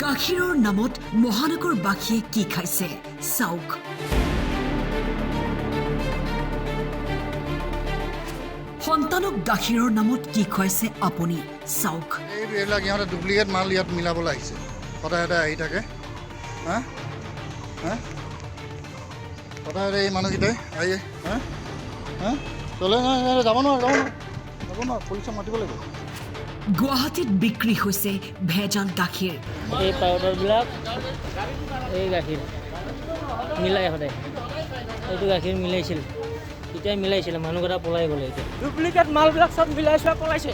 গাখীৰৰ নামত মহানগৰবাসীয়ে কি খাইছে চাওক। সন্তানক গাখীৰৰ নামত কি খুৱাইছে আপুনি চাওক। এইবিলাক ইহঁতে ডুপ্লিকেট মাল ইয়াত মিলাবলৈ আহিছে, সদায় সদায় আহি থাকে। হা হা সদায় এই মানুহকেইটাই আহি চলে যাব নোৱাৰে পুলিচক মাতিব লাগিব। গুৱাহাটীত বিক্ৰী হৈছে ভেজাল গাখীৰ। এই পাউডাৰবিলাক এই গাখীৰ মিলাই সদায় এইটো গাখীৰ মিলাইছিল, তেতিয়াই মিলাইছিলে মানুহকেইটা পলাই গ'লে। এতিয়া ডুপ্লিকেট মালবিলাক চব মিলাই চোৱা পলাইছে।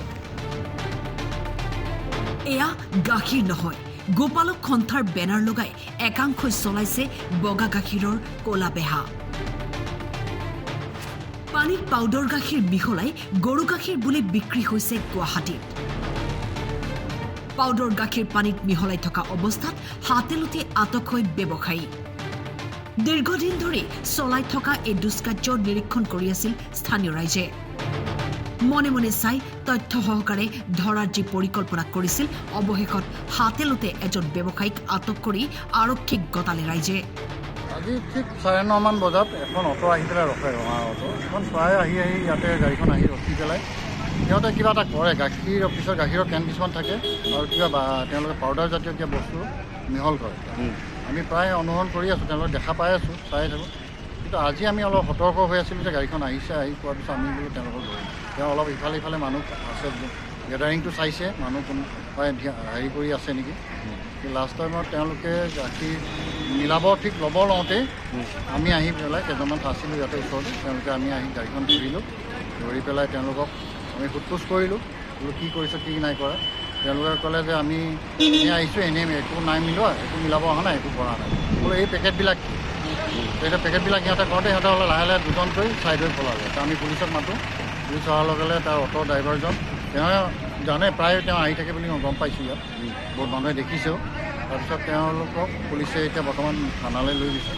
এয়া গাখীৰ নহয়, গোপালক সন্থাৰ বেনাৰ লগাই একাংশই চলাইছে বগা গাখীৰৰ ক'লা বেহা। পানীত পাউডাৰ গাখীৰ মিহলাই গৰু গাখীৰ বুলি বিক্ৰী হৈছে গুৱাহাটীত। পাউডাৰ গাখীৰ পানীত মিহলাই থকা অৱস্থাত হাতেলুটি আটক হৈ ব্যৱসায়ী। দীৰ্ঘদিন ধৰি চলাই থকা এই দুষ্কাৰ্য নিৰীক্ষণ কৰি আছিল স্থানীয় ৰাইজে। মনে মনে চাই তথ্য সহকাৰে ধৰাৰ যি পৰিকল্পনা কৰিছিল, অৱশেষত হাতেলুটে এজন ব্যৱসায়ীক আটক কৰি আৰক্ষীক গতালে ৰাইজে। আজি ঠিক 9:30 মান বজাত এখন অটো আহি পেলাই ৰখে, ৰঙা অটো এখন প্ৰায় আহি ইয়াতে গাড়ীখন আহি ৰখি পেলাই সিহঁতে কিবা এটা কৰে। গাখীৰ অফিচৰ গাখীৰৰ কেন কিছুমান থাকে আৰু কিবা তেওঁলোকে পাউডাৰ জাতীয় কিবা বস্তু মিহল কৰে। আমি প্ৰায় অনুসৰণ কৰি আছোঁ, তেওঁলোকে দেখা পাই আছোঁ, চাই থাকোঁ। কিন্তু আজি আমি অলপ সতৰ্ক হৈ আছিলোঁ যে গাড়ীখন আহিছে, আহি পোৱাৰ পিছত আমি বোলো তেওঁলোকক ধৰিম। তেওঁ অলপ ইফালে ইফালে মানুহ আছে, গেডাৰিংটো চাইছে, মানুহ কোনোবাই হেৰি কৰি আছে নেকি। লাষ্ট টাইমত তেওঁলোকে গাখীৰ মিলাব ঠিক ল'ব লওঁতেই আমি আহি পেলাই কেইজনমান আছিলোঁ ইয়াতে ওচৰতে, তেওঁলোকে আমি আহি গাড়ীখন ধৰিলোঁ। ধৰি পেলাই তেওঁলোকক আমি সোধ-পোছ কৰিলোঁ, বোলো কি কৰিছে কি নাই কৰা। তেওঁলোকে ক'লে যে আমি এনেই আহিছোঁ, এনেই একো নাই মিলোৱা, একো মিলাব অহা নাই, একো কৰা নাই। বোলো এই পেকেটবিলাক কি? এতিয়া পেকেটবিলাক সিহঁতে কৰোঁতে সিহঁতে হ'লে লাহে লাহে দুজন কৰি চাইড হৈ পলালে। আমি পুলিচক মাতোঁ, পুলিচ অহাৰ লগে লগে তাৰ অটো ড্ৰাইভাৰজন তেওঁ জানে, প্ৰায় তেওঁ আহি থাকে বুলি মই গম পাইছোঁ, ইয়াত বহুত মানুহে দেখিছেও। তাৰপিছত তেওঁলোকক পুলিচে এতিয়া বৰ্তমান থানালৈ লৈ গৈছে।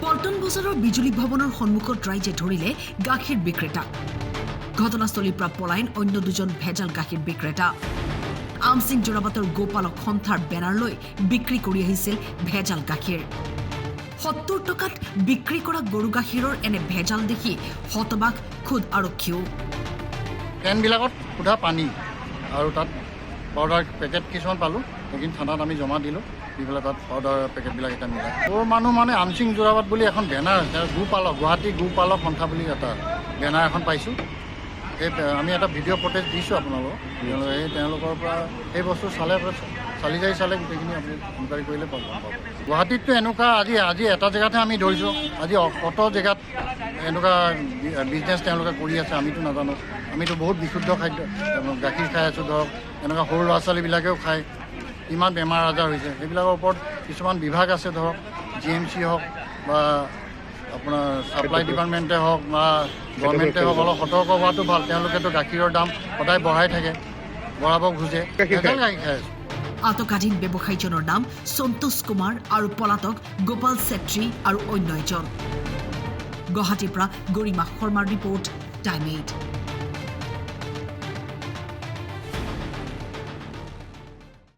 পল্টন বজাৰৰ বিজুলী ভৱনৰ সন্মুখত ৰাইজে ধৰিলে গাখীৰ বিক্ৰেতা। ঘটনাস্থলীৰ পৰা পলায়ন অন্য দুজন ভেজাল গাখীৰ বিক্ৰেতা। আমচিং যোৰাবাটৰ গোপালক সন্থাৰ বেনাৰ লৈ বিক্ৰী কৰি আহিছিল ভেজাল গাখীৰ। 70 টকাত বিক্ৰী কৰা গৰু গাখীৰৰ এনে ভেজাল দেখি হতবাক খোদ আৰক্ষীও। কেনবিলাকত সোধা পানী আৰু তাত পাউডাৰ পেকেট কিছুমান পালোঁ, সেইখিনি থানাত আমি জমা দিলোঁ, দি পেলাই তাত পাউডাৰ পেকেটবিলাক এটা মিলাই। মোৰ মানুহ মানে আমচিং যোৰাবাট বুলি এখন বেনাৰ আছে, গোপালক গুৱাহাটী গোপালক সন্থা বুলি এটা বেনাৰ এখন পাইছোঁ। সেই আমি এটা ভিডিঅ' ফুটেজ দিছোঁ আপোনালোকক। সেই তেওঁলোকৰ পৰা সেই বস্তু চালি জাৰি চালে গোটেইখিনি আপুনি ইনকুৱাৰী কৰিলে পাব। গুৱাহাটীততো এনেকুৱা আজি এটা জেগাতহে আমি ধৰিছোঁ, আজি কত জেগাত এনেকুৱা বিজনেছ তেওঁলোকে কৰি আছে আমিতো নাজানো। আমিতো বহুত বিশুদ্ধ খাদ্য গাখীৰ খাই আছোঁ, ধৰক এনেকুৱা সৰু ল'ৰা ছোৱালীবিলাকেও খায়, ইমান বেমাৰ আজাৰ হৈছে। সেইবিলাকৰ ওপৰত কিছুমান বিভাগ আছে, ধৰক GMC হওক বা আপোনাৰ ছাপ্লাই ডিপাৰ্টমেণ্টে হওক বা গভৰ্ণমেণ্টে হওক, অলপ সতৰ্ক হোৱাটো ভাল। তেওঁলোকেতো গাখীৰৰ দাম সদায় বঢ়াই থাকে, বঢ়াব খোজে, গাখীৰ খাই আছে। আটকাধীন ব্যৱসায়ীজনৰ নাম সন্তোষ কুমাৰ আৰু পলাতক গোপাল ছেত্ৰী আৰু অন্য এজন। গুৱাহাটীৰ পৰা গৰিমা শৰ্মাৰ ৰিপৰ্ট, টাইম 8।